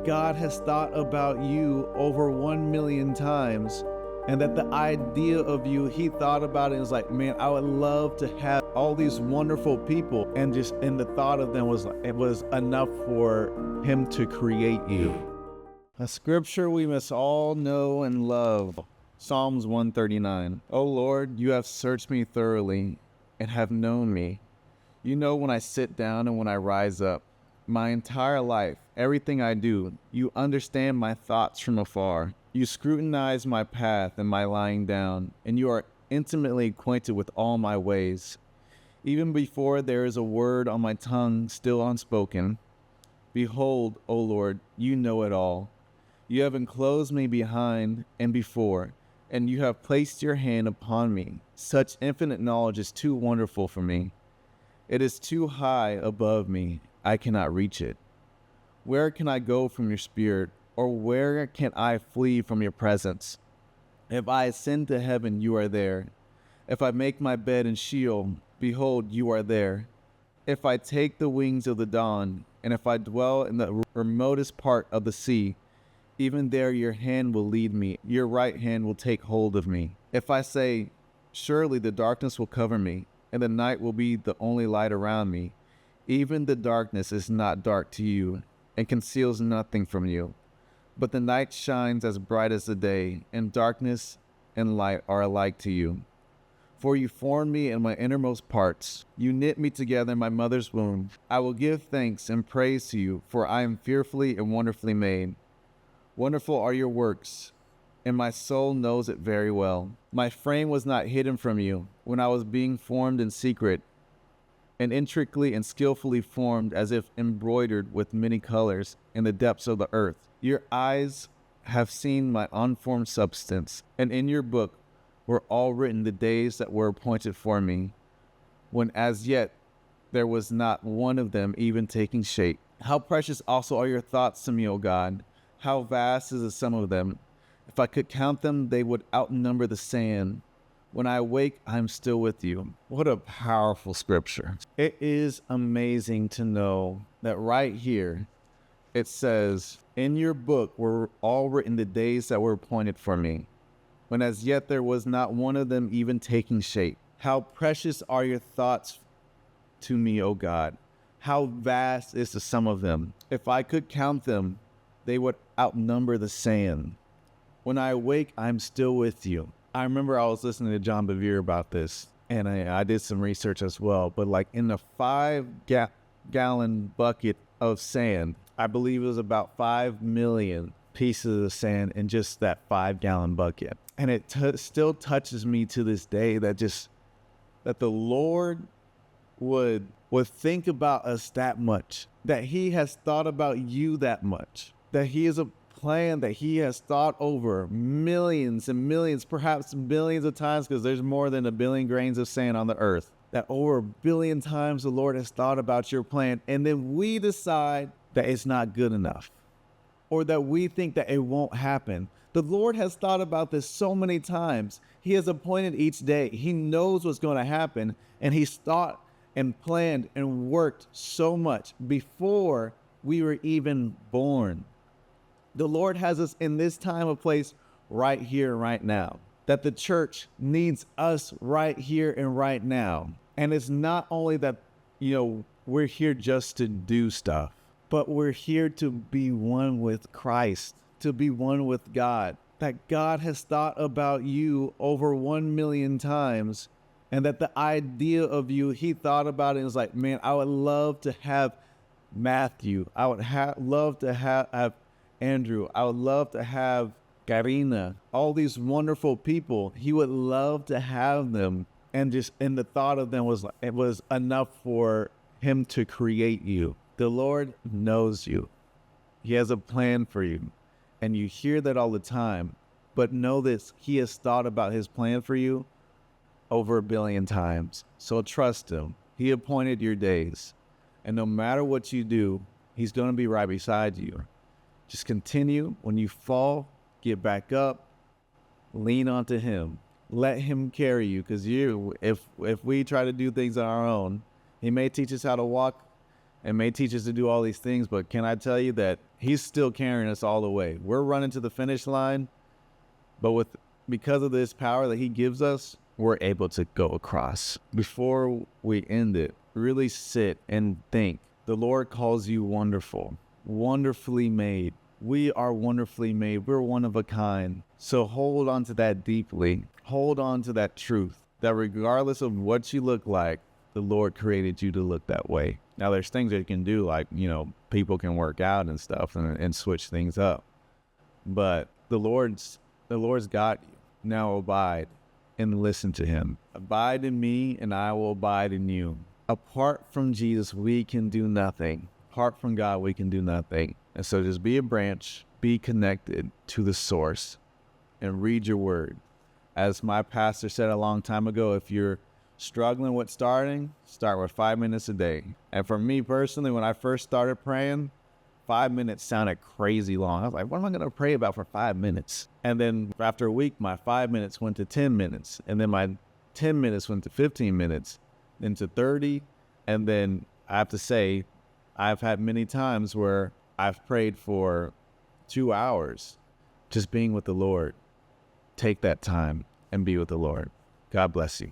God has thought about you over 1 million times, and that the idea of you, he thought about it and was like, man, I would love to have all these wonderful people, and the thought of them was, it was enough for him to create you. A scripture we must all know and love. Psalms 139. O Lord, you have searched me thoroughly and have known me. You know when I sit down and when I rise up. My entire life, everything I do, you understand my thoughts from afar. You scrutinize my path and my lying down, and you are intimately acquainted with all my ways. Even before there is a word on my tongue still unspoken, behold, O Lord, you know it all. You have enclosed me behind and before, and you have placed your hand upon me. Such infinite knowledge is too wonderful for me. It is too high above me. I cannot reach it. Where can I go from your spirit, or where can I flee from your presence? If I ascend to heaven, you are there. If I make my bed in Sheol, behold, you are there. If I take the wings of the dawn, and if I dwell in the remotest part of the sea, even there your hand will lead me, your right hand will take hold of me. If I say, surely the darkness will cover me, and the night will be the only light around me, even the darkness is not dark to you, and conceals nothing from you. But the night shines as bright as the day, and darkness and light are alike to you. For you formed me in my innermost parts. You knit me together in my mother's womb. I will give thanks and praise to you, for I am fearfully and wonderfully made. Wonderful are your works, and my soul knows it very well. My frame was not hidden from you when I was being formed in secret, and intricately and skillfully formed, as if embroidered with many colors in the depths of the earth. Your eyes have seen my unformed substance, and in your book were all written the days that were appointed for me, when as yet there was not one of them even taking shape. How precious also are your thoughts to me, O God! How vast is the sum of them! If I could count them, they would outnumber the sand. When I awake, I am still with you. What a powerful scripture. It is amazing to know that right here, it says, in your book were all written the days that were appointed for me, when as yet there was not one of them even taking shape. How precious are your thoughts to me, O God! How vast is the sum of them! If I could count them, they would outnumber the sand. When I awake, I'm still with you. I remember I was listening to John Bevere about this, and I did some research as well. But like in the 5-gallon bucket of sand, I believe it was about 5 million pieces of sand in just that 5-gallon bucket. And it still touches me to this day that the Lord would think about us that much, that he has thought about you that much, that he is a plan that he has thought over millions and millions, perhaps billions of times, because there's more than 1 billion grains of sand on the earth, that over 1 billion times the Lord has thought about your plan, and then we decide that it's not good enough, or that we think that it won't happen. The Lord has thought about this so many times. He has appointed each day. He knows what's going to happen, and he's thought and planned and worked so much before we were even born. The Lord has us in this time of place right here, right now, that the church needs us right here and right now. And it's not only that, we're here just to do stuff, but we're here to be one with Christ, to be one with God, that God has thought about you over 1 million times, and that the idea of you, he thought about it and was like, man, I would love to have Matthew. I would love to have Andrew. I would love to have Karina, all these wonderful people. He would love to have them. And the thought of them was enough for him to create you. The Lord knows you. He has a plan for you. And you hear that all the time. But know this, he has thought about his plan for you over 1 billion times. So trust him. He appointed your days. And no matter what you do, he's going to be right beside you. Just continue. When you fall, get back up, lean onto him. Let him carry you, because if we try to do things on our own, he may teach us how to walk and may teach us to do all these things, but can I tell you that he's still carrying us all the way? We're running to the finish line, but because of this power that he gives us, we're able to go across. Before we end it, really sit and think. The Lord calls you wonderful, wonderfully made. We are wonderfully made. We're one of a kind. So hold on to that deeply. Hold on to that truth that regardless of what you look like, the Lord created you to look that way. Now there's things that you can do, like, people can work out and stuff and switch things up. But the Lord's got you. Now abide and listen to him. Abide in me and I will abide in you. Apart from Jesus, we can do nothing. Apart from God, we can do nothing. And so just be a branch, be connected to the source, and read your word. As my pastor said a long time ago, if you're struggling with starting, start with 5 minutes a day. And for me personally, when I first started praying, 5 minutes sounded crazy long. I was like, what am I going to pray about for 5 minutes? And then after a week, my 5 minutes went to 10 minutes. And then my 10 minutes went to 15 minutes, then to 30. And then I have to say, I've had many times where I've prayed for 2 hours just being with the Lord. Take that time and be with the Lord. God bless you.